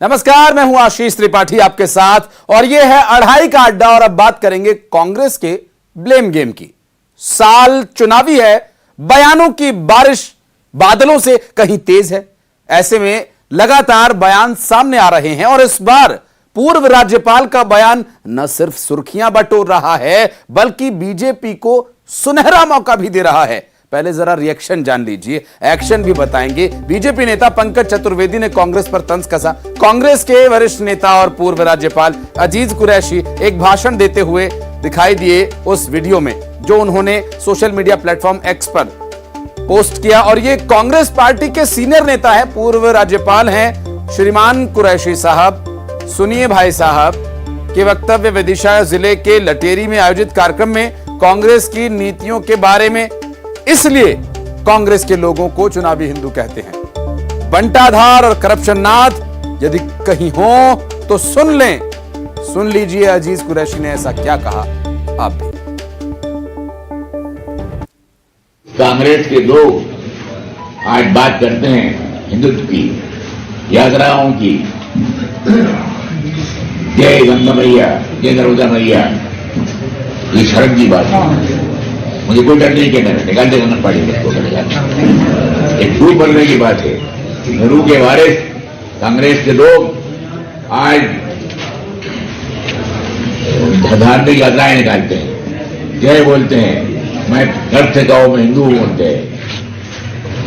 नमस्कार, मैं हूं आशीष त्रिपाठी आपके साथ और यह है अढ़ाई का अड्डा। और अब बात करेंगे कांग्रेस के ब्लेम गेम की। साल चुनावी है, बयानों की बारिश बादलों से कहीं तेज है। ऐसे में लगातार बयान सामने आ रहे हैं और इस बार पूर्व राज्यपाल का बयान न सिर्फ सुर्खियां बटोर रहा है बल्कि बीजेपी को सुनहरा मौका भी दे रहा है। पहले जरा रिएक्शन जान लीजिए, एक्शन भी बताएंगे। बीजेपी नेता पंकज चतुर्वेदी ने कांग्रेस पर तंज कसा। कांग्रेस के वरिष्ठ नेता और पूर्व राज्यपाल अजीज कुरैशी एक भाषण देते हुए दिखाई दिए उस वीडियो में जो उन्होंने सोशल मीडिया प्लेटफॉर्म एक्स पर पोस्ट किया। और ये कांग्रेस पार्टी के सीनियर नेता है, पूर्व राज्यपाल हैं श्रीमान कुरैशी साहब। सुनिए भाई साहब के वक्तव्य। विदिशा जिले के लटेरी में आयोजित कार्यक्रम में कांग्रेस की नीतियों के बारे में, इसलिए कांग्रेस के लोगों को चुनावी हिंदू कहते हैं। बंटाधार और करप्शन नाथ यदि कहीं हो तो सुन लें। सुन लीजिए अजीज कुरैशी ने ऐसा क्या कहा। आप भी कांग्रेस के लोग आज बात करते हैं हिंदुत्व की, यात्राओं की, जय गंगा मैया, जय नर्मदा मैया। ये शर्म की बात है। मुझे कोई डर नहीं कहना, निकाल दे करना पड़ेगा। एक झूठ बोलने की बात है। नेहरू के वारिस कांग्रेस के लोग आज धार्मिक यात्राएं निकालते हैं, जय बोलते हैं, मैं गर्व से कहूं मैं हिंदू हूं बोलते हैं,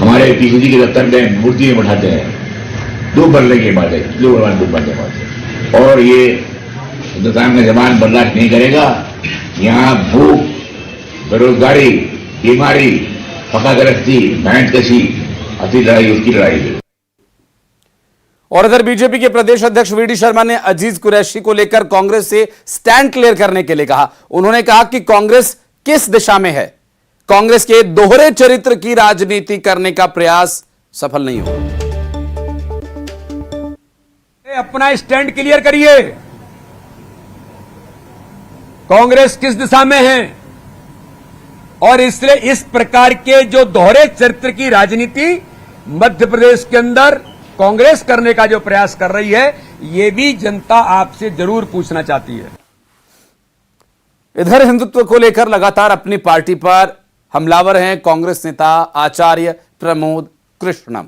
हमारे किसी के दफ्तर में मूर्ति में बैठाते हैं। धूप बोलने की बात है, धूप बोलने की बात है। और ये हिंदुस्तान का जवान बर्दाश्त नहीं करेगा। यहाँ भूख, बेरोजगारी, बीमारी, पकागरस्ती, बैंड कशी, असली लड़ाई उसकी लड़ाई है। और इधर बीजेपी के प्रदेश अध्यक्ष वीडी शर्मा ने अजीज कुरैशी को लेकर कांग्रेस से स्टैंड क्लियर करने के लिए कहा। उन्होंने कहा कि कांग्रेस किस दिशा में है। कांग्रेस के दोहरे चरित्र की राजनीति करने का प्रयास सफल नहीं होगा। अपना स्टैंड क्लियर करिए। कांग्रेस किस दिशा में है और इसलिए इस प्रकार के जो दोहरे चरित्र की राजनीति मध्य प्रदेश के अंदर कांग्रेस करने का जो प्रयास कर रही है, यह भी जनता आपसे जरूर पूछना चाहती है। इधर हिंदुत्व को लेकर लगातार अपनी पार्टी पर हमलावर हैं कांग्रेस नेता आचार्य प्रमोद कृष्णम।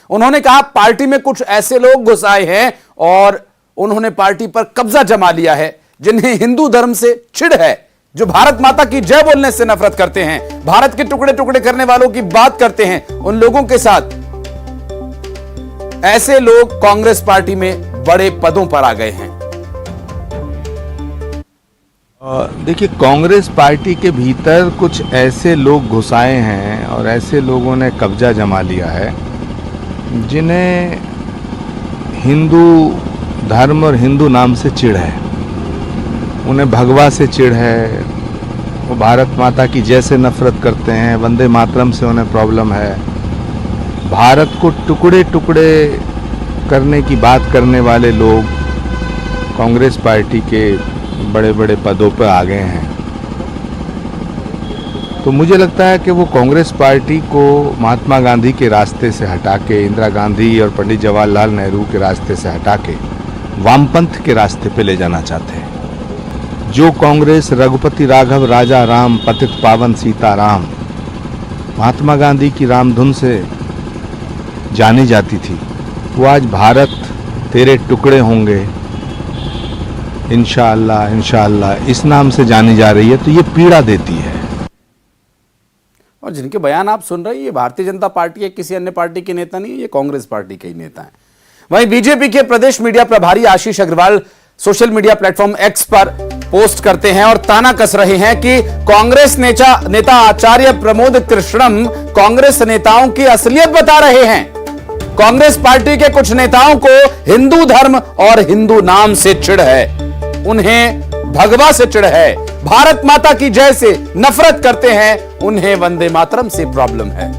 उन्होंने कहा पार्टी में कुछ ऐसे लोग घुस आए हैं और उन्होंने पार्टी पर कब्जा जमा लिया है जिन्हें हिंदू धर्म से चिढ़ है, जो भारत माता की जय बोलने से नफरत करते हैं, भारत के टुकड़े टुकड़े करने वालों की बात करते हैं। उन लोगों के साथ ऐसे लोग कांग्रेस पार्टी में बड़े पदों पर आ गए हैं। देखिए, कांग्रेस पार्टी के भीतर कुछ ऐसे लोग घुस आए हैं और ऐसे लोगों ने कब्जा जमा लिया है जिन्हें हिंदू धर्म और हिंदू नाम से चिढ़ है। उन्हें भगवा से चिढ़ है, वो भारत माता की जय से नफरत करते हैं, वंदे मातरम से उन्हें प्रॉब्लम है, भारत को टुकड़े टुकड़े करने की बात करने वाले लोग कांग्रेस पार्टी के बड़े बड़े पदों पर आ गए हैं। तो मुझे लगता है कि वो कांग्रेस पार्टी को महात्मा गांधी के रास्ते से हटा के, इंदिरा गांधी और पंडित जवाहरलाल नेहरू के रास्ते से हटा के वामपंथ के रास्ते पे ले जाना चाहते हैं। जो कांग्रेस रघुपति राघव राजा राम पतित पावन सीताराम महात्मा गांधी की रामधुन से जानी जाती थी, वो आज भारत तेरे टुकड़े होंगे इंशाअल्लाह इंशाअल्लाह इस नाम से जानी जा रही है। तो ये पीड़ा देती है। और जिनके बयान आप सुन रहे हैं, ये भारतीय जनता पार्टी है, किसी अन्य पार्टी के नेता नहीं है, ये कांग्रेस पार्टी के ही नेता हैं। वहीं बीजेपी के प्रदेश मीडिया प्रभारी Ashish Agrawal social media platform X पर पोस्ट करते हैं और ताना कस रहे हैं कि कांग्रेस नेता आचार्य प्रमोद कृष्णम कांग्रेस नेताओं की असलियत बता रहे हैं। कांग्रेस पार्टी के कुछ नेताओं को हिंदू धर्म और हिंदू नाम से चिढ़ है, उन्हें भगवा से चिढ़ है, भारत माता की जय से नफरत करते हैं, उन्हें वंदे मातरम से प्रॉब्लम है।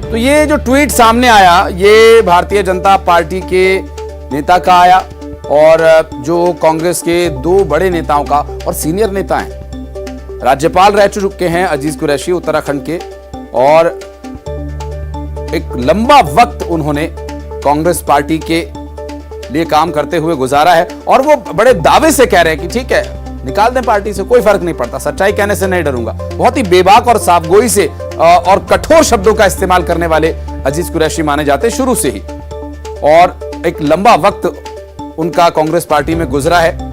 तो ये जो ट्वीट सामने आया, ये भारतीय जनता पार्टी के नेता का आया और जो कांग्रेस के दो बड़े नेताओं का और सीनियर नेता हैं राज्यपाल रह चुके हैं अजीज कुरैशी उत्तराखंड के, और एक लंबा वक्त उन्होंने कांग्रेस पार्टी के लिए काम करते हुए गुजारा है। और वो बड़े दावे से कह रहे हैं कि ठीक है, निकाल दें पार्टी से, कोई फर्क नहीं पड़ता, सच्चाई कहने से नहीं डरूंगा। बहुत ही बेबाक और साफगोई से और कठोर शब्दों का इस्तेमाल करने वाले अजीज कुरैशी माने जाते शुरू से ही, और एक लंबा वक्त उनका कांग्रेस पार्टी में गुजरा है।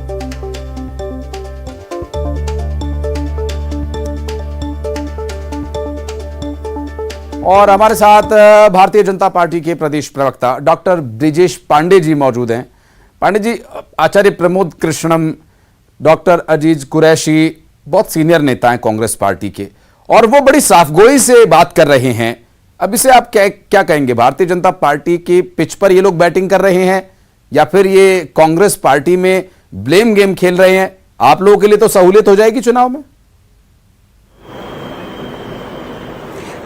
और हमारे साथ भारतीय जनता पार्टी के प्रदेश प्रवक्ता डॉक्टर ब्रिजेश पांडे जी मौजूद हैं। पांडे जी, आचार्य प्रमोद कृष्णम, डॉक्टर अजीज कुरैशी बहुत सीनियर नेता हैं कांग्रेस पार्टी के, और वो बड़ी साफगोई से बात कर रहे हैं। अब इसे आप क्या कहेंगे? भारतीय जनता पार्टी की पिच पर ये लोग बैटिंग कर रहे हैं, या फिर ये कांग्रेस पार्टी में ब्लेम गेम खेल रहे हैं? आप लोगों के लिए तो सहूलियत हो जाएगी चुनाव में।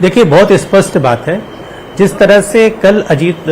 देखिए, बहुत स्पष्ट बात है, जिस तरह से कल अजीत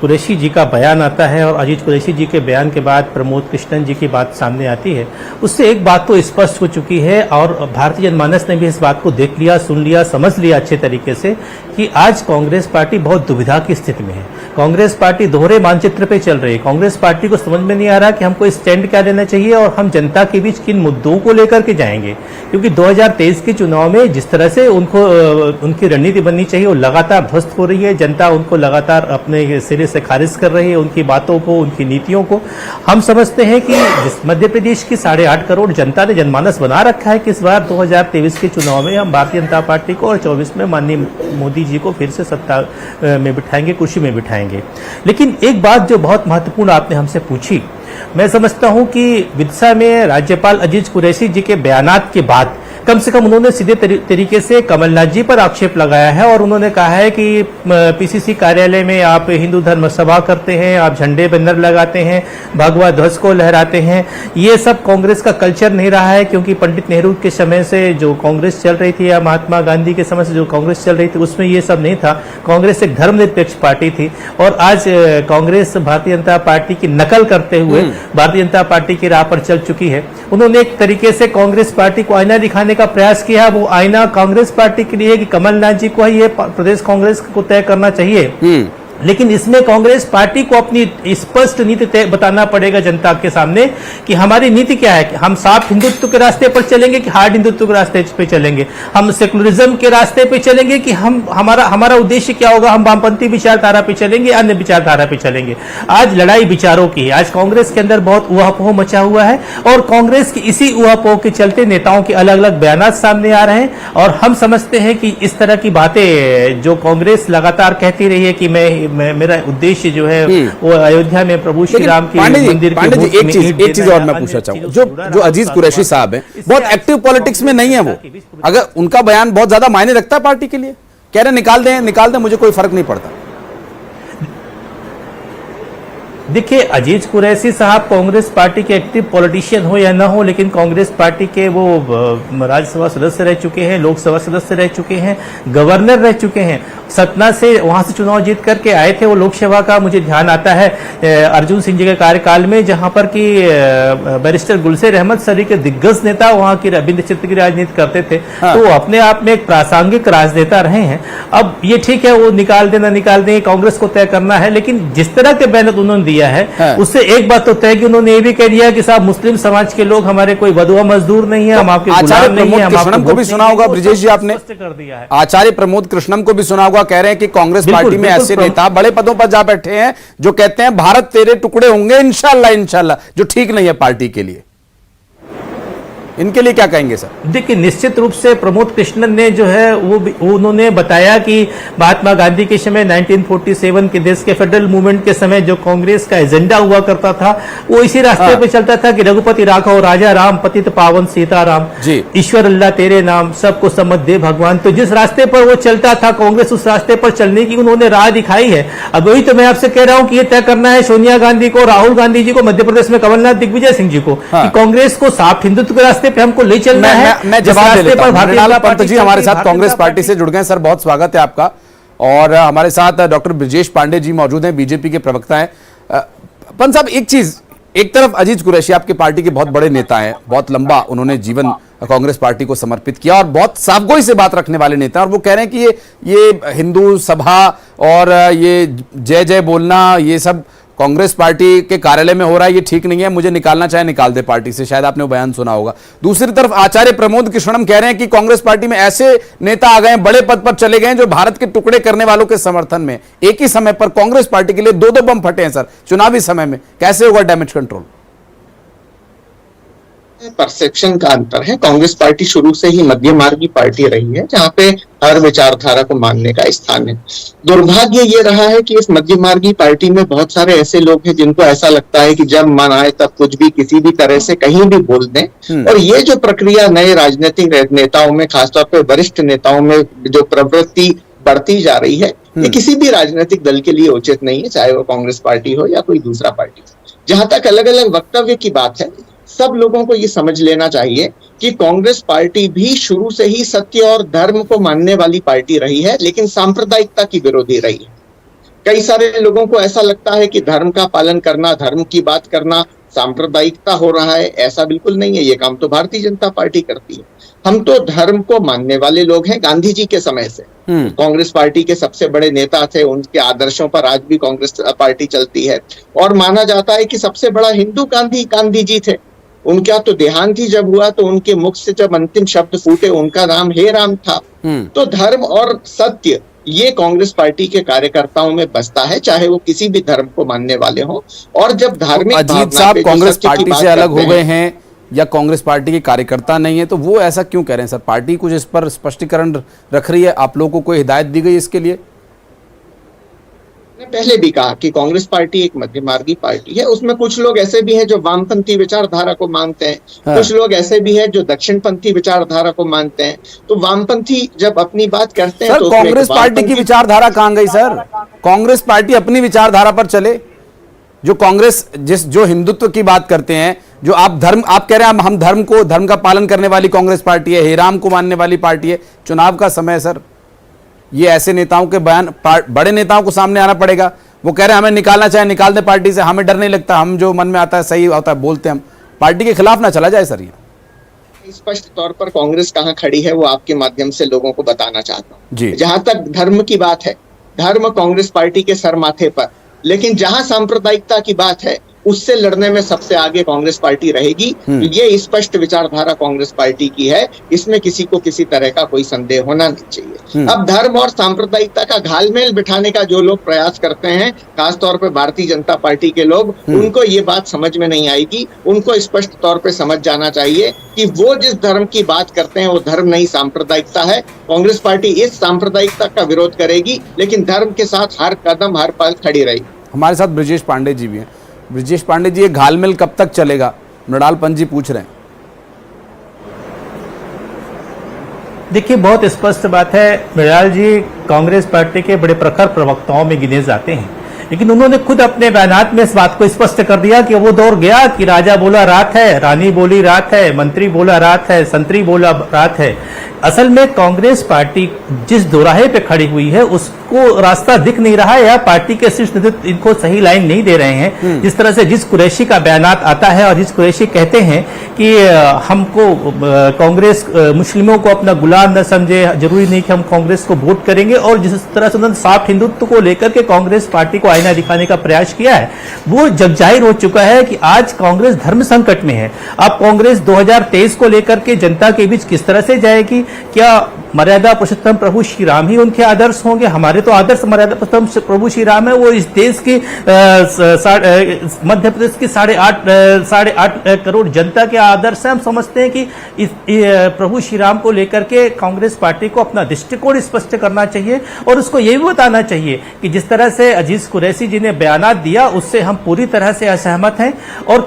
कुरैशी जी का बयान आता है और अजीत कुरैशी जी के बयान के बाद प्रमोद कृष्णन जी की बात सामने आती है, उससे एक बात तो स्पष्ट हो चुकी है, और भारतीय जनमानस ने भी इस बात को देख लिया, सुन लिया, समझ लिया अच्छे तरीके से कि आज कांग्रेस पार्टी बहुत दुविधा की स्थिति में है। कांग्रेस पार्टी दोहरे मानचित्र पे चल रही है। कांग्रेस पार्टी को समझ में नहीं आ रहा कि हमको स्टैंड क्या लेना चाहिए और हम जनता के बीच किन मुद्दों को लेकर के जाएंगे, क्योंकि 2023 के चुनाव में जिस तरह से उनकी रणनीति बननी चाहिए वो लगातार ध्वस्त हो रही है। जनता उनको लगातार अपने सिरे से खारिज कर रही है, उनकी बातों को, उनकी नीतियों को। हम समझते हैं कि जिस मध्य प्रदेश की 8.5 करोड़ जनता ने जनमानस बना रखा है कि इस बार 2023 के चुनाव में हम भारतीय जनता पार्टी को और 24 में माननीय मोदी जी को फिर से सत्ता में बिठाएंगे, कुर्सी में बिठाएंगे। लेकिन एक बात जो बहुत महत्वपूर्ण आपने हमसे पूछी, मैं समझता हूं कि विदिशा में राज्यपाल अजीज कुरैशी जी के बयानात के बाद कम से कम उन्होंने सीधे तरीके से कमलनाथ जी पर आक्षेप लगाया है, और उन्होंने कहा है कि पीसीसी कार्यालय में आप हिंदू धर्म सभा करते हैं, आप झंडे बैनर लगाते हैं, भगवा ध्वज को लहराते हैं। ये सब कांग्रेस का कल्चर नहीं रहा है, क्योंकि पंडित नेहरू के समय से जो कांग्रेस चल रही थी या महात्मा गांधी के समय से जो कांग्रेस चल रही थी उसमें ये सब नहीं था। कांग्रेस एक धर्मनिरपेक्ष पार्टी थी, और आज कांग्रेस भारतीय जनता पार्टी की नकल करते हुए भारतीय जनता पार्टी की राह पर चल चुकी है। उन्होंने एक तरीके से कांग्रेस पार्टी को आईना दिखाने का प्रयास किया। वो आईना कांग्रेस पार्टी के लिए है कि कमलनाथ जी को ये प्रदेश कांग्रेस को तय करना चाहिए, लेकिन इसमें कांग्रेस पार्टी को अपनी स्पष्ट नीति बताना पड़ेगा जनता के सामने कि हमारी नीति क्या है, कि हम साफ हिंदुत्व के रास्ते पर चलेंगे कि हार्ड हिंदुत्व के रास्ते पे चलेंगे, हम सेकुलरिज्म के रास्ते पे चलेंगे कि हमारा उद्देश्य क्या होगा, हम वामपंथी विचारधारा पे चलेंगे, अन्य विचारधारा पे चलेंगे। आज लड़ाई विचारों की है। आज कांग्रेस के अंदर बहुत ऊहापोह मचा हुआ है, और कांग्रेस की इसी ऊहापोह के चलते नेताओं के अलग अलग बयान सामने आ रहे हैं। और हम समझते हैं कि इस तरह की बातें जो कांग्रेस लगातार कहती रही है कि मेरा उद्देश्य जो है वो अयोध्या में प्रभु श्री राम के मंदिर पांडे जी, एक चीज और मैं पूछना चाहूंगा, जो अजीज कुरैशी साहब हैं, बहुत एक्टिव पॉलिटिक्स में नहीं है वो। अगर उनका बयान बहुत ज्यादा मायने रखता है पार्टी के लिए, कह रहे निकाल दें, मुझे कोई फर्क नहीं पड़ता। देखिए, अजीज कुरैशी साहब कांग्रेस पार्टी के एक्टिव पॉलिटिशियन हो या ना हो, लेकिन कांग्रेस पार्टी के वो राज्यसभा सदस्य रह चुके हैं, लोकसभा सदस्य रह चुके हैं, गवर्नर रह चुके हैं। सतना से वहां से चुनाव जीत करके आए थे वो लोकसभा का। मुझे ध्यान आता है अर्जुन सिंह जी के कार्यकाल में, जहां पर कि बैरिस्टर गुलशेर अहमद सरी के दिग्गज नेता वहां की रविंद्र चित्र की राजनीति करते थे। हाँ। तो वो अपने आप में एक प्रासंगिक राजनेता रहे हैं। अब ये ठीक है, वो निकाल दें ना निकाल दें, कांग्रेस को तय करना है, लेकिन जिस तरह के बयान उन्होंने दिया है, हाँ। उससे एक बात तो तय कि उन्होंने ये भी कह दिया कि साहब मुस्लिम समाज के लोग हमारे कोई बदुआ मजदूर नहीं है, हम आपके गुलाम नहीं है। कृष्णम को भी सुना होगा ब्रिजेश जी आपने, कर दिया है। आचार्य प्रमोद कृष्णम को भी सुना होगा, कह रहे हैं कि कांग्रेस पार्टी में ऐसे नेता बड़े पदों पर जा बैठे हैं जो कहते हैं भारत तेरे टुकड़े होंगे इंशाल्लाह, जो ठीक नहीं है पार्टी के लिए। इनके लिए क्या कहेंगे सर? देखिए, निश्चित रूप से प्रमोद कृष्णन ने जो है वो उन्होंने बताया कि महात्मा गांधी के समय 1947 के देश के फेडरल मूवमेंट के समय जो कांग्रेस का एजेंडा हुआ करता था वो इसी रास्ते पे चलता था कि रघुपति राघव राजा राम पतित पावन सीताराम, ईश्वर अल्लाह तेरे नाम, सबको सम्मत दे भगवान। तो जिस रास्ते पर वो चलता था कांग्रेस, उस रास्ते पर चलने की उन्होंने राह दिखाई है। अब वही तो मैं आपसे कह रहा हूं कि ये तय करना है सोनिया गांधी को, राहुल गांधी जी को, मध्य प्रदेश में कमलनाथ, दिग्विजय सिंह जी को, कि कांग्रेस को साफ हिंदुत्व के रास्ते पे हमको ले चलना है। मैं जवाब दे लेता हूं। मृणाल पंत जी हमारे साथ कांग्रेस पार्टी से जुड़ गए। सर, बहुत स्वागत है आपका। और हमारे साथ डॉक्टर ब्रिजेश पांडे जी मौजूद हैं, बीजेपी के प्रवक्ता हैं। पंत साहब, एक चीज, एक तरफ अजीज कुरैशी आपकी पार्टी के बहुत बड़े नेता हैं, बहुत लंबा उन्होंने जीवन कांग्रेस पार्टी को समर्पित किया और बहुत साफगोई से बात रखने वाले नेता, और वो कह रहे हैं कि ये हिंदू सभा और ये जय जय बोलना ये सब कांग्रेस पार्टी के कार्यालय में हो रहा है, ये ठीक नहीं है, मुझे निकालना चाहे निकाल दे पार्टी से। शायद आपने वो बयान सुना होगा। दूसरी तरफ आचार्य प्रमोद कृष्णम कह रहे हैं कि कांग्रेस पार्टी में ऐसे नेता आ गए, बड़े पद पर चले गए जो भारत के टुकड़े करने वालों के समर्थन में। एक ही समय पर कांग्रेस पार्टी के लिए दो बम फटे हैं सर चुनावी समय में, कैसे होगा डैमेज कंट्रोल? परसेप्शन का अंतर है। कांग्रेस पार्टी शुरू से ही मध्य मार्गी पार्टी रही है, जहां पे हर विचारधारा को मानने का स्थान है। दुर्भाग्य ये रहा है कि इस मध्य मार्गी पार्टी में बहुत सारे ऐसे लोग हैं जिनको ऐसा लगता है कि जब मन आए तब कुछ भी किसी भी तरह से कहीं भी बोल दें, और ये जो प्रक्रिया नए राजनीतिक नेताओं में, खासतौर पर वरिष्ठ नेताओं में जो प्रवृत्ति बढ़ती जा रही है, ये किसी भी राजनीतिक दल के लिए उचित नहीं है, चाहे वो कांग्रेस पार्टी हो या कोई दूसरा पार्टी हो। जहां तक अलग अलग वक्तव्य की बात है, सब लोगों को ये समझ लेना चाहिए कि कांग्रेस पार्टी भी शुरू से ही सत्य और धर्म को मानने वाली पार्टी रही है, लेकिन सांप्रदायिकता की विरोधी रही है। कई सारे लोगों को ऐसा लगता है कि धर्म का पालन करना, धर्म की बात करना सांप्रदायिकता हो रहा है। ऐसा बिल्कुल नहीं है। ये काम तो भारतीय जनता पार्टी करती है। हम तो धर्म को मानने वाले लोग हैं। गांधी जी के समय से कांग्रेस पार्टी के सबसे बड़े नेता थे, उनके आदर्शों पर आज भी कांग्रेस पार्टी चलती है, और माना जाता है कि सबसे बड़ा हिंदू गांधी जी थे। उनका तो देहांत ही जब हुआ तो उनके मुख से जब अंतिम शब्द फूटे, उनका नाम हे राम था। तो धर्म और सत्य ये कांग्रेस पार्टी के कार्यकर्ताओं में बसता है, चाहे वो किसी भी धर्म को मानने वाले हों। और जब धार्मिक अजीत साहब कांग्रेस पार्टी से अलग हो गए हैं या कांग्रेस पार्टी के कार्यकर्ता नहीं है, तो वो ऐसा क्यों कह रहे हैं सर? पार्टी कुछ इस पर स्पष्टीकरण रख रही है? आप लोगों को कोई हिदायत दी गई इसके लिए? पहले भी कहा कि कांग्रेस पार्टी एक मध्यमार्गी पार्टी है। उसमें कुछ लोग ऐसे भी हैं जो वामपंथी विचारधारा को मानते हैं, कुछ लोग ऐसे भी हैं जो दक्षिणपंथी विचारधारा को मानते हैं। तो वामपंथी जब अपनी बात करते हैं सर, तो कांग्रेस पार्टी की विचारधारा कहां गई सर? कांग्रेस पार्टी अपनी विचारधारा पर चले। जो कांग्रेस जो हिंदुत्व की बात करते हैं, जो आप कह रहे हैं हम धर्म का पालन करने वाली कांग्रेस पार्टी है, हे राम को मानने वाली पार्टी है। चुनाव का समय सर, ये ऐसे नेताओं के बयान, बड़े नेताओं को सामने आना पड़ेगा। वो कह रहे हैं हमें निकालना चाहे निकाल दे पार्टी से, हमें डर नहीं लगता, हम जो मन में आता है सही होता है बोलते हैं। हम पार्टी के खिलाफ ना चला जाए सर। ये स्पष्ट तौर पर कांग्रेस कहां खड़ी है वो आपके माध्यम से लोगों को बताना चाहता हूं जी। जहां तक धर्म की बात है, धर्म कांग्रेस पार्टी के सर माथे पर, लेकिन जहां सांप्रदायिकता की बात है उससे लड़ने में सबसे आगे कांग्रेस पार्टी रहेगी। ये स्पष्ट विचारधारा कांग्रेस पार्टी की है, इसमें किसी को किसी तरह का कोई संदेह होना नहीं चाहिए। अब धर्म और सांप्रदायिकता का घालमेल बिठाने का जो लोग प्रयास करते हैं, खासतौर पर भारतीय जनता पार्टी के लोग, उनको ये बात समझ में नहीं आएगी। उनको स्पष्ट तौर पर समझ जाना चाहिए कि वो जिस धर्म की बात करते हैं वो धर्म नहीं, सांप्रदायिकता है। कांग्रेस पार्टी इस सांप्रदायिकता का विरोध करेगी, लेकिन धर्म के साथ हर कदम हर पल खड़ी रहेगी। हमारे साथ ब्रजेश पांडे जी भी हैं। ब्रजेश पांडे जी, ये घालमेल कब तक चलेगा? मृणाल पंत जी पूछ रहे हैं। देखिए, बहुत स्पष्ट बात है, मृणाल जी कांग्रेस पार्टी के बड़े प्रखर प्रवक्ताओं में गिने जाते हैं, लेकिन उन्होंने खुद अपने बयानात में इस बात को स्पष्ट कर दिया कि वो दौर गया कि राजा बोला रात है, रानी बोली रात है, मंत्री बोला रात है, संतरी बोला रात है। असल में कांग्रेस पार्टी जिस दोराहे पे खड़ी हुई है उसको रास्ता दिख नहीं रहा है, या पार्टी के शीर्ष नेतृत्व इनको सही लाइन नहीं दे रहे हैं। जिस तरह से जिस कुरैशी का बयानात आता है और जिस कुरैशी कहते हैं कि हमको कांग्रेस मुस्लिमों को अपना गुलाम न समझे, जरूरी नहीं कि हम कांग्रेस को वोट करेंगे, और जिस तरह से उन्होंने साफ हिंदुत्व को लेकर के कांग्रेस पार्टी को आईना दिखाने का प्रयास किया है, वो जग जाहिर हो चुका है कि आज कांग्रेस धर्म संकट में है। अब कांग्रेस 2023 को लेकर के जनता के बीच किस तरह से जाएगी? क्या मर्यादा पुरुषोत्तम प्रभु श्री राम ही उनके आदर्श होंगे? हमारे तो आदर्श मर्यादा पुरुषोत्तम प्रभु श्री राम है। वो इस देश की मध्य प्रदेश की 8.5 करोड़ जनता के आदर्श है। हम समझते हैं कि इस प्रभु श्री राम को लेकर के कांग्रेस पार्टी को अपना दृष्टिकोण स्पष्ट करना चाहिए, और उसको ये भी बताना चाहिए कि जिस तरह से अजीज कुरैशी जी ने बयानात दिया उससे हम पूरी तरह से असहमत हैं। और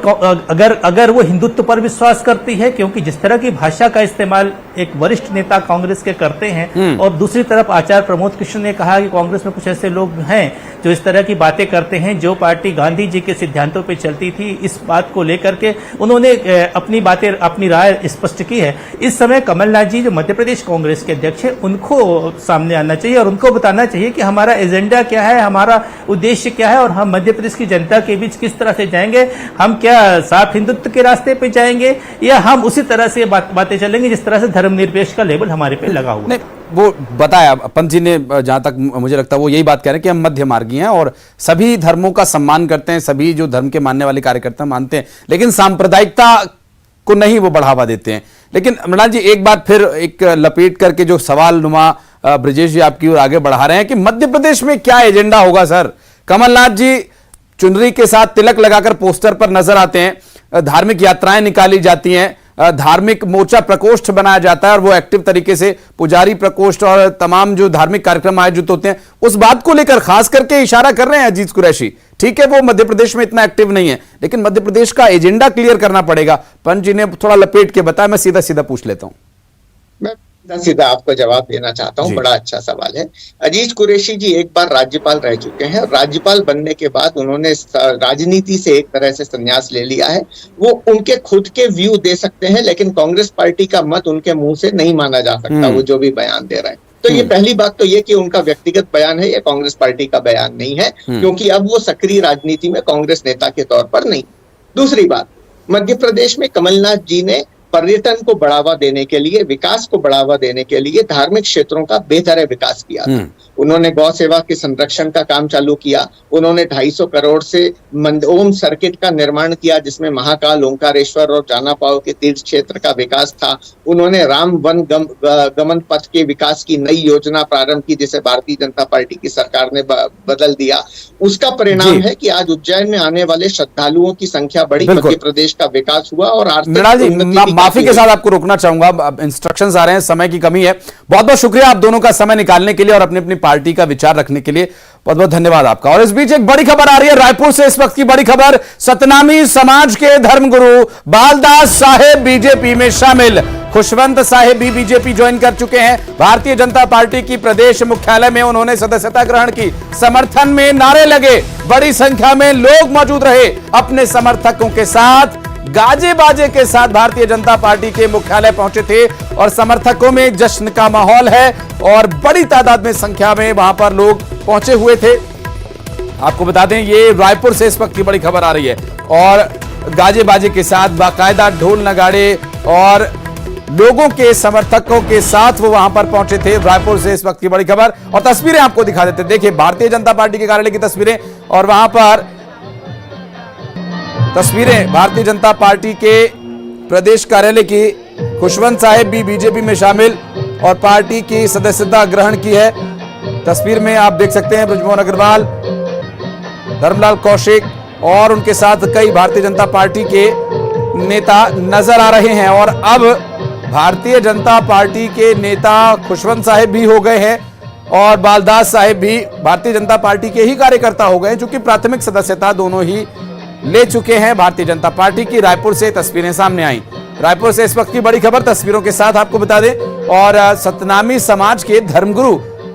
अगर वो हिंदुत्व पर विश्वास करती है, क्योंकि जिस तरह की भाषा का इस्तेमाल एक वरिष्ठ नेता कांग्रेस के करते हैं, और दूसरी तरफ आचार्य प्रमोद कृष्ण ने कहा कि कांग्रेस में कुछ ऐसे लोग हैं जो इस तरह की बातें करते हैं। जो पार्टी गांधी जी के सिद्धांतों पर चलती थी, इस बात को लेकर के उन्होंने अपनी बातें, अपनी राय स्पष्ट की है। इस समय कमलनाथ जी जो मध्य प्रदेश कांग्रेस के अध्यक्ष है, उनको सामने आना चाहिए और उनको बताना चाहिए कि हमारा एजेंडा क्या है, हमारा उद्देश्य क्या है, और हम मध्य प्रदेश की जनता के बीच किस तरह से जाएंगे। हम क्या साफ हिंदुत्व के रास्ते पे जाएंगे, या हम उसी तरह से बातें चलेंगे जिस तरह से धर्मनिरपेक्ष का लेबल हमारे पे लगा हुआ। नहीं, वो बताया पंत जी ने, जहां तक मुझे लगता है वो यही बात कह रहे हैं कि हम मध्य मार्गी हैं और सभी धर्मों का सम्मान करते हैं, सभी जो धर्म के मानने वाले कार्यकर्ता मानते हैं, लेकिन सांप्रदायिकता को नहीं वो बढ़ावा देते हैं। लेकिन मृणाल जी, एक बात फिर एक लपेट करके जो सवाल नुमा ब्रजेश जी आपकी ओर आगे बढ़ा रहे हैं कि मध्य प्रदेश में क्या एजेंडा होगा सर? कमलनाथ जी चुनरी के साथ तिलक लगाकर पोस्टर पर नजर आते हैं, धार्मिक यात्राएं निकाली जाती हैं, धार्मिक मोर्चा प्रकोष्ठ बनाया जाता है और वो एक्टिव तरीके से पुजारी प्रकोष्ठ और तमाम जो धार्मिक कार्यक्रम आयोजित होते हैं उस बात को लेकर खास करके इशारा कर रहे हैं अजीज कुरैशी। ठीक है, वो मध्य प्रदेश में इतना एक्टिव नहीं है, लेकिन मध्य प्रदेश का एजेंडा क्लियर करना पड़ेगा। पंत जी ने थोड़ा लपेट के बताया, मैं सीधा सीधा पूछ लेता हूं। मैं सीधा आपको जवाब देना चाहता हूं, बड़ा अच्छा सवाल है। अजीज कुरैशी जी एक बार राज्यपाल रह चुके हैं। राज्यपाल बनने के बाद उन्होंने राजनीति से एक तरह से संन्यास ले लिया है। वो उनके खुद के व्यू दे सकते हैं, लेकिन कांग्रेस पार्टी का मत उनके मुंह से नहीं माना जा सकता, वो जो भी बयान दे रहे हैं। तो ये पहली बात तो ये कि उनका व्यक्तिगत बयान है, ये कांग्रेस पार्टी का बयान नहीं है, क्योंकि अब वो सक्रिय राजनीति में कांग्रेस नेता के तौर पर नहीं। दूसरी बात, मध्य प्रदेश में कमलनाथ जी ने पर्यटन को बढ़ावा देने के लिए, विकास को बढ़ावा देने के लिए धार्मिक क्षेत्रों का बेहतर विकास किया था। उन्होंने गौ सेवा के संरक्षण का काम चालू किया। उन्होंने 250 करोड़ से ओम सर्किट का निर्माण किया, जिसमें महाकाल, ओंकारेश्वर और जानापाव के तीर्थ क्षेत्र का विकास था। उन्होंने राम वन गमन पथ के विकास की नई योजना प्रारंभ की, जिसे भारतीय जनता पार्टी की सरकार ने बदल दिया। उसका परिणाम है कि आज उज्जैन में आने वाले श्रद्धालुओं की संख्या बढ़ी, मध्य प्रदेश का विकास हुआ और आर्थिक माफी के साथ आपको रोकना चाहूंगा, इंस्ट्रक्शंस आ रहे हैं, समय की कमी है। बहुत बहुत शुक्रिया आप दोनों का समय निकालने के लिए और अपनी अपनी पार्टी का विचार रखने के लिए, बहुत बहुत धन्यवाद आपका। और इस बीच एक बड़ी खबर आ रही है रायपुर से, इस वक्त की बड़ी खबर, सतनामी समाज के धर्मगुरु बालदास साहेब बीजेपी में शामिल। खुशवंत साहेब भी बीजेपी ज्वाइन कर चुके हैं। भारतीय जनता पार्टी की प्रदेश मुख्यालय में उन्होंने सदस्यता ग्रहण की। समर्थन में नारे लगे, बड़ी संख्या में लोग मौजूद रहे अपने समर्थकों के साथ, गाजे बाजे के साथ भारतीय जनता पार्टी के मुख्यालय पहुंचे थे और समर्थकों में जश्न का माहौल है और बड़ी तादाद में संख्या में वहां पर लोग पहुंचे हुए थे। आपको बता दें, ये रायपुर से इस वक्त की बड़ी खबर आ रही है और गाजे बाजे के साथ, बाकायदा ढोल नगाड़े और लोगों के समर्थकों के साथ वो वहां पर पहुंचे थे। रायपुर से इस वक्त की बड़ी खबर और तस्वीरें आपको दिखा देते। देखिए भारतीय जनता पार्टी के कार्यालय की तस्वीरें और वहां पर तस्वीरें भारतीय जनता पार्टी के प्रदेश कार्यालय की। खुशवंत साहेब भी बीजेपी में शामिल और पार्टी की सदस्यता ग्रहण की है। तस्वीर में आप देख सकते हैं बृजमोहन अग्रवाल, धर्मलाल कौशिक और उनके साथ कई भारतीय जनता पार्टी के नेता नजर आ रहे हैं। और अब भारतीय जनता पार्टी के नेता खुशवंत साहेब भी हो गए हैं और बालदास साहेब भी भारतीय जनता पार्टी के ही कार्यकर्ता हो गए, चूंकि प्राथमिक सदस्यता दोनों ही ले चुके हैं भारतीय जनता पार्टी की। रायपुर से तस्वीरें सामने आई। रायपुर से इस वक्त की बड़ी खबर तस्वीरों के साथ आपको बता दें। और सतनामी समाज के धर्मगुरु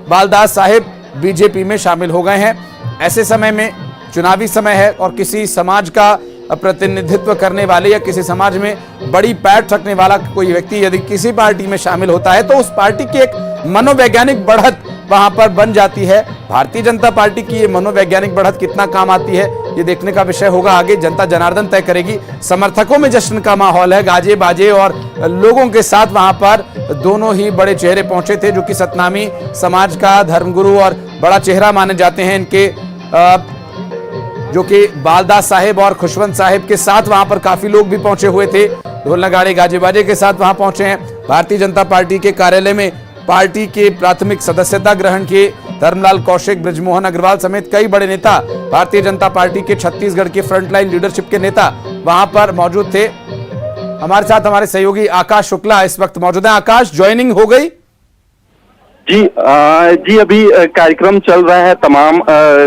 बालदास साहेब बीजेपी में शामिल हो गए हैं। ऐसे समय में चुनावी समय है और किसी समाज का प्रतिनिधित्व करने वाले या किसी समाज में बड़ी पैठ रखने वाला कोई व्यक्ति यदि किसी पार्टी में शामिल होता है तो उस पार्टी की एक मनोवैज्ञानिक बढ़त वहां पर बन जाती है। भारतीय जनता पार्टी की ये मनोवैज्ञानिक बढ़त कितना काम आती है ये देखने का विषय होगा। आगे जनता जनार्दन तय करेगी। समर्थकों में जश्न का माहौल है, गाजे बाजे और लोगों के साथ वहां पर दोनों ही बड़े चेहरे पहुंचे थे, जो कि सतनामी समाज का धर्मगुरु और बड़ा चेहरा माने जाते हैं इनके, जो कि बालदास साहेब और खुशवंत साहेब के साथ वहां पर काफी लोग भी पहुंचे हुए थे। ढोल नगाड़े गाजे बाजे के साथ वहां पहुंचे हैं। भारतीय जनता पार्टी के कार्यालय में पार्टी के प्राथमिक सदस्यता ग्रहण किए। धर्मलाल कौशिक, बृजमोहन अग्रवाल समेत कई बड़े नेता, भारतीय जनता पार्टी के छत्तीसगढ़ के फ्रंटलाइन लीडरशिप के नेता वहां पर मौजूद थे। हमारे साथ हमारे सहयोगी आकाश शुक्ला इस वक्त मौजूद है। आकाश, ज्वाइनिंग हो गई? जी अभी कार्यक्रम चल रहा है, तमाम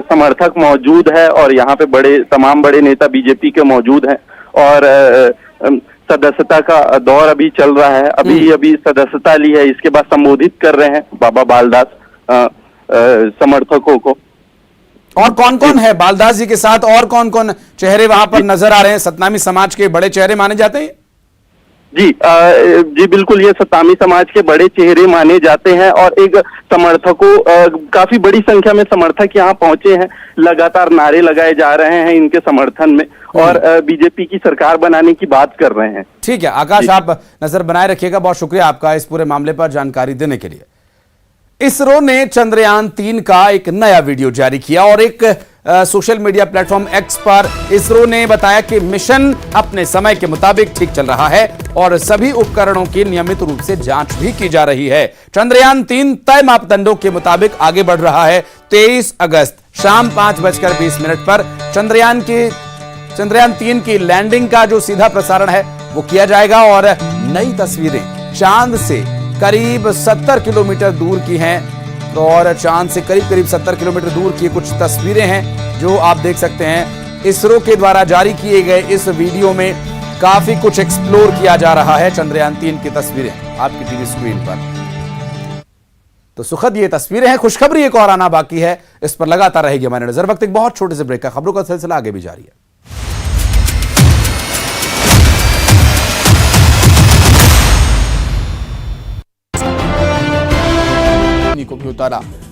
समर्थक मौजूद है और यहाँ पे तमाम बड़े नेता बीजेपी के मौजूद हैं और सदस्यता का दौर अभी चल रहा है। अभी सदस्यता ली है, इसके बाद संबोधित कर रहे हैं बाबा बालदास समर्थकों को। और कौन कौन है बालदास जी के साथ, और कौन कौन चेहरे वहां पर नजर आ रहे हैं? सतनामी समाज के बड़े चेहरे माने जाते हैं। जी बिल्कुल, ये सतामी समाज के बड़े चेहरे माने जाते हैं और एक समर्थकों काफी बड़ी संख्या में समर्थक यहाँ पहुंचे हैं। लगातार नारे लगाए जा रहे हैं इनके समर्थन में और बीजेपी की सरकार बनाने की बात कर रहे हैं। ठीक है आकाश, आप नजर बनाए रखिएगा। बहुत शुक्रिया आपका इस पूरे मामले पर जानकारी देने के लिए। इसरो ने चंद्रयान 3 का एक नया वीडियो जारी किया और एक सोशल मीडिया प्लेटफॉर्म एक्स पर इसरो ने बताया कि मिशन अपने समय के मुताबिक ठीक चल रहा है और सभी उपकरणों की नियमित रूप से जांच भी की जा रही है। चंद्रयान 3 तय मापदंडों के मुताबिक आगे बढ़ रहा है। 23 अगस्त शाम 5:20 पर चंद्रयान 3 की लैंडिंग का जो सीधा प्रसारण है वो किया जाएगा और नई तस्वीरें चांद से करीब 70 किलोमीटर दूर की हैं और चांद से करीब 70 किलोमीटर दूर की कुछ तस्वीरें हैं जो आप देख सकते हैं। इसरो के द्वारा जारी किए गए इस वीडियो में काफी कुछ एक्सप्लोर किया जा रहा है। चंद्रयान 3 की तस्वीरें आपकी टीवी स्क्रीन पर। तो सुखद ये तस्वीरें हैं। खुशखबरी एक और आना बाकी है, इस पर लगातार रहेगी हमारी नजर। वक्त एक बहुत छोटे से ब्रेक का, खबरों का सिलसिला आगे भी जारी है। को भी उतारा।